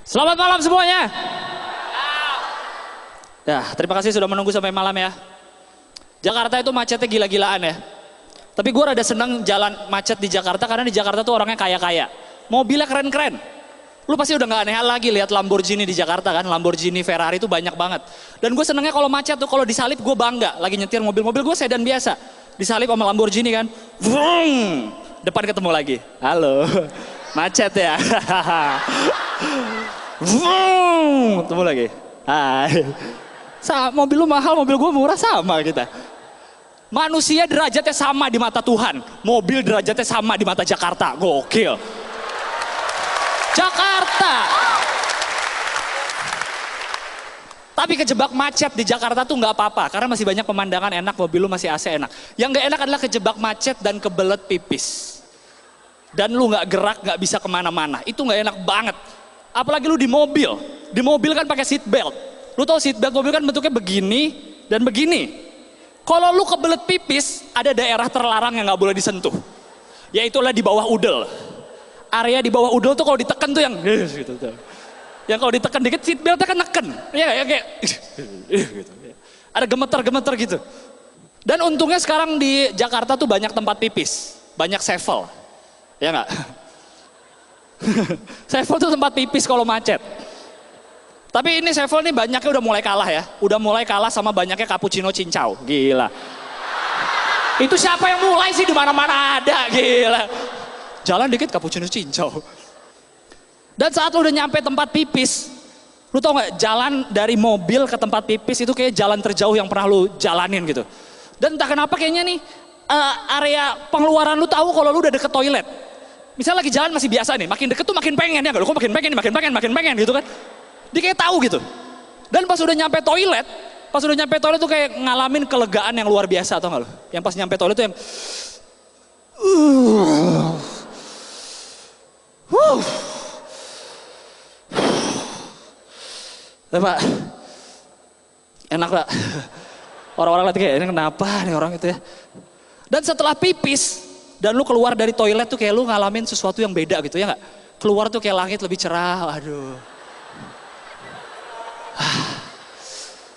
Selamat malam semuanya. Ya, terima kasih sudah menunggu sampai malam ya. Jakarta itu macetnya gila-gilaan ya. Tapi gue rada seneng jalan macet di Jakarta karena di Jakarta tuh orangnya kaya-kaya. Mobilnya keren-keren. Lu pasti udah gak aneh lagi lihat Lamborghini di Jakarta kan. Lamborghini, Ferrari itu banyak banget. Dan gue senengnya kalau macet tuh, kalau disalip gue bangga. Lagi nyetir mobil gue sedan biasa. Disalip sama Lamborghini kan. Vroom, depan ketemu lagi. Halo. Macet ya. Vroom, ketemu lagi. Hai. Mobil lu mahal, mobil gue murah, sama kita. Manusia derajatnya sama di mata Tuhan. Mobil derajatnya sama di mata Jakarta. Gokil. Jakarta. Tapi kejebak macet di Jakarta tuh nggak apa-apa. Karena masih banyak pemandangan enak, mobil lu masih AC enak. Yang nggak enak adalah kejebak macet dan kebelet pipis. Dan lu nggak gerak, nggak bisa kemana-mana. Itu nggak enak banget. Apalagi lu di mobil. Di mobil kan pakai seat belt. Lu tau seat belt mobil kan bentuknya begini dan begini. Kalau lu kebelet pipis, ada daerah terlarang yang nggak boleh disentuh. Yaitulah di bawah udel. Area di bawah udel tuh kalau ditekan tuh yang gitu tuh. Yang kalau ditekan dikit seat beltnya kan neken. Ya kayak gitu. Ada gemeter-gemeter gitu. Dan untungnya sekarang di Jakarta tuh banyak tempat pipis. Banyak sevel. Ya nggak? Sevel tuh tempat pipis kalau macet. Tapi ini sevel nih banyaknya udah mulai kalah ya. Udah mulai kalah sama banyaknya cappuccino cincau. Gila. Itu siapa yang mulai sih, di mana-mana ada, gila. Jalan dikit cappuccino cincau. Dan saat lu udah nyampe tempat pipis, lu tau gak, jalan dari mobil ke tempat pipis itu kayak jalan terjauh yang pernah lu jalanin gitu. Dan entah kenapa kayaknya nih area pengeluaran lu tahu kalau lu udah deket toilet. Misalnya lagi jalan masih biasa nih, makin deket tuh makin pengen ya, kok makin pengen gitu kan. Dia kayak tahu gitu. Dan pas udah nyampe toilet tuh kayak ngalamin kelegaan yang luar biasa, tau gak lu? Yang pas nyampe toilet tuh yang Pak, enak Pak. Orang-orang lihat kayak ini kenapa nih orang itu ya. Dan setelah pipis dan lu keluar dari toilet tuh kayak lu ngalamin sesuatu yang beda gitu ya gak? Keluar tuh kayak langit lebih cerah, waduh.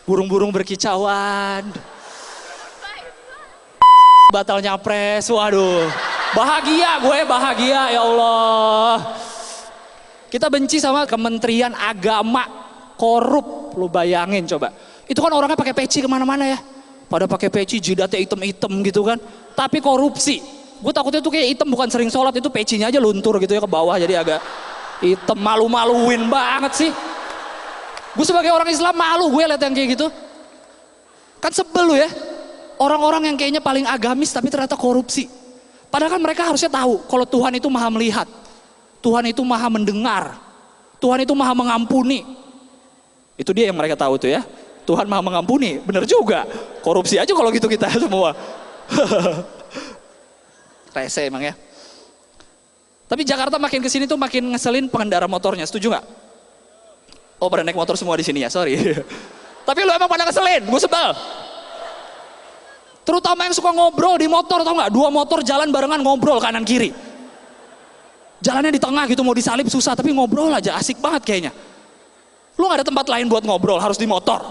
Burung-burung berkicauan. Batal nyapres, waduh. Bahagia ya Allah. Kita benci sama Kementerian Agama, korup, lu bayangin coba. Itu kan orangnya pakai peci kemana-mana ya. Pada pakai peci, jidatnya hitam-hitam gitu kan. Tapi korupsi. Gue takutnya tuh kayak hitam bukan sering sholat, itu pecinya aja luntur gitu ya ke bawah, jadi agak hitam, malu-maluin banget sih. Gue sebagai orang Islam malu gue liat yang kayak gitu. Kan sebel lu ya. Orang-orang yang kayaknya paling agamis tapi ternyata korupsi. Padahal kan mereka harusnya tahu kalau Tuhan itu maha melihat. Tuhan itu maha mendengar. Tuhan itu maha mengampuni. Itu dia yang mereka tahu tuh ya. Tuhan maha mengampuni. Bener juga. Korupsi aja kalau gitu kita semua. Rese emang ya. Tapi Jakarta makin kesini tuh makin ngeselin pengendara motornya. Setuju gak? Oh pada naik motor semua di sini ya, sorry. Tapi lu emang pada ngeselin, gue sebel. Terutama yang suka ngobrol di motor, tau gak? Dua motor jalan barengan ngobrol kanan kiri. Jalannya di tengah gitu, mau disalip susah, tapi ngobrol aja, asik banget kayaknya. Lu gak ada tempat lain buat ngobrol, harus di motor.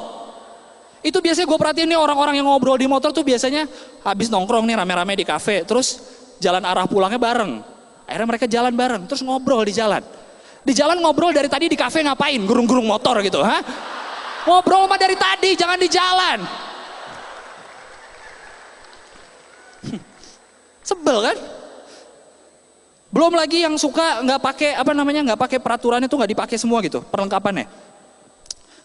Itu biasanya gue perhatiin nih orang-orang yang ngobrol di motor tuh biasanya habis nongkrong nih rame-rame di kafe, terus jalan arah pulangnya bareng. Akhirnya mereka jalan bareng, terus ngobrol di jalan. Di jalan ngobrol dari tadi di kafe ngapain? Gurung-gurung motor gitu, ha? Ngobrol mah dari tadi, jangan di jalan. Sebel kan? Belum lagi yang suka nggak pakai nggak pakai peraturan itu, nggak dipakai semua gitu perlengkapannya.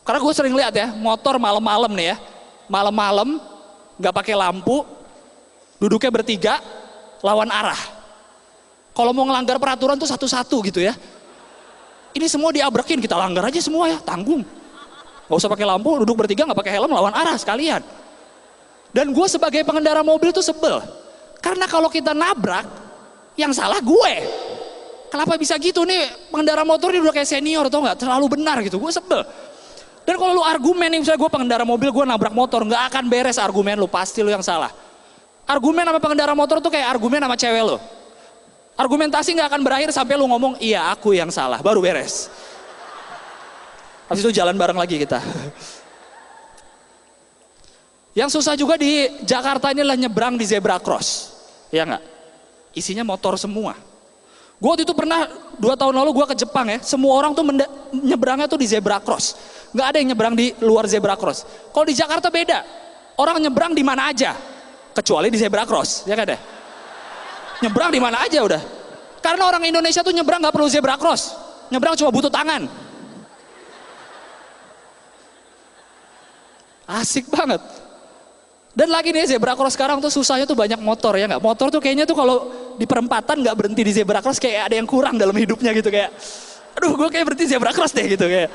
Karena gue sering lihat ya, motor malam-malam nih ya, malam-malam nggak pakai lampu, duduknya bertiga, lawan arah. Kalau mau ngelanggar peraturan tuh satu-satu gitu ya. Ini semua diabrakin, kita langgar aja semua ya, tanggung. Gak usah pakai lampu, duduk bertiga gak pakai helm, lawan arah sekalian. Dan gue sebagai pengendara mobil tuh sebel. Karena kalau kita nabrak, yang salah gue. Kenapa bisa gitu nih, pengendara motor ini udah kayak senior tau gak, terlalu benar gitu, gue sebel. Dan kalau lu argumen nih, misalnya gue pengendara mobil, gue nabrak motor, gak akan beres argumen lu, pasti lu yang salah. Argumen sama pengendara motor tuh kayak argumen sama cewek lu. Argumentasi gak akan berakhir sampai lu ngomong, iya aku yang salah, baru beres. Habis itu jalan bareng lagi kita. Yang susah juga di Jakarta ini adalah nyebrang di zebra cross. Ya nggak? Isinya motor semua. Gue waktu itu pernah 2 tahun lalu gue ke Jepang ya. Semua orang tuh nyebrangnya tuh di zebra cross. Nggak ada yang nyebrang di luar zebra cross. Kalau di Jakarta beda. Orang nyebrang di mana aja. Kecuali di zebra cross. Ya kan deh? Nyebrang di mana aja udah. Karena orang Indonesia tuh nyebrang nggak perlu zebra cross. Nyebrang cuma butuh tangan. Asik banget. Dan lagi nih zebra cross sekarang tuh susahnya tuh banyak motor ya nggak? Motor tuh kayaknya tuh kalau di perempatan nggak berhenti di zebra cross kayak ada yang kurang dalam hidupnya gitu kayak. Aduh gue kayak berhenti zebra cross deh gitu kayak.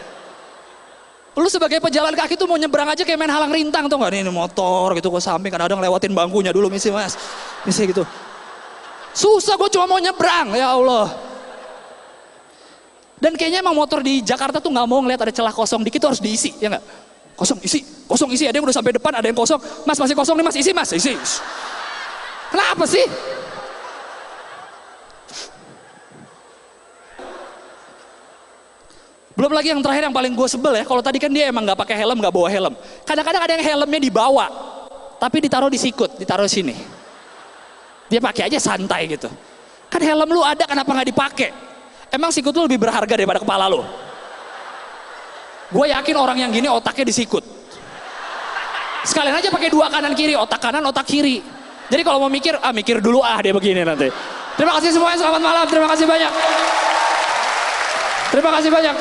Lu sebagai pejalan kaki tuh mau nyebrang aja kayak main halang rintang tuh nggak? Ini motor gitu ke samping kadang-kadang lewatin bangkunya dulu misi mas. Misi gitu. Susah gue cuma mau nyebrang ya Allah. Dan kayaknya emang motor di Jakarta tuh nggak mau ngeliat ada celah kosong dikit tuh harus diisi ya nggak? Kosong isi, ada yang udah sampai depan, ada yang kosong. Mas masih kosong nih mas, isi. Kenapa sih? Belum lagi yang terakhir yang paling gue sebel ya, kalau tadi kan dia emang nggak pakai helm, nggak bawa helm. Kadang-kadang ada yang helmnya dibawa, tapi ditaruh di sikut, ditaruh sini. Dia pakai aja santai gitu. Kan helm lu ada, kenapa nggak dipakai? Emang sikut lu lebih berharga daripada kepala lu? Gue yakin orang yang gini otaknya disikut. Sekalian aja pakai 2 kanan kiri, otak kanan, otak kiri. Jadi kalau mau mikir, mikir dulu dia begini nanti. Terima kasih semuanya, selamat malam, terima kasih banyak. Terima kasih banyak.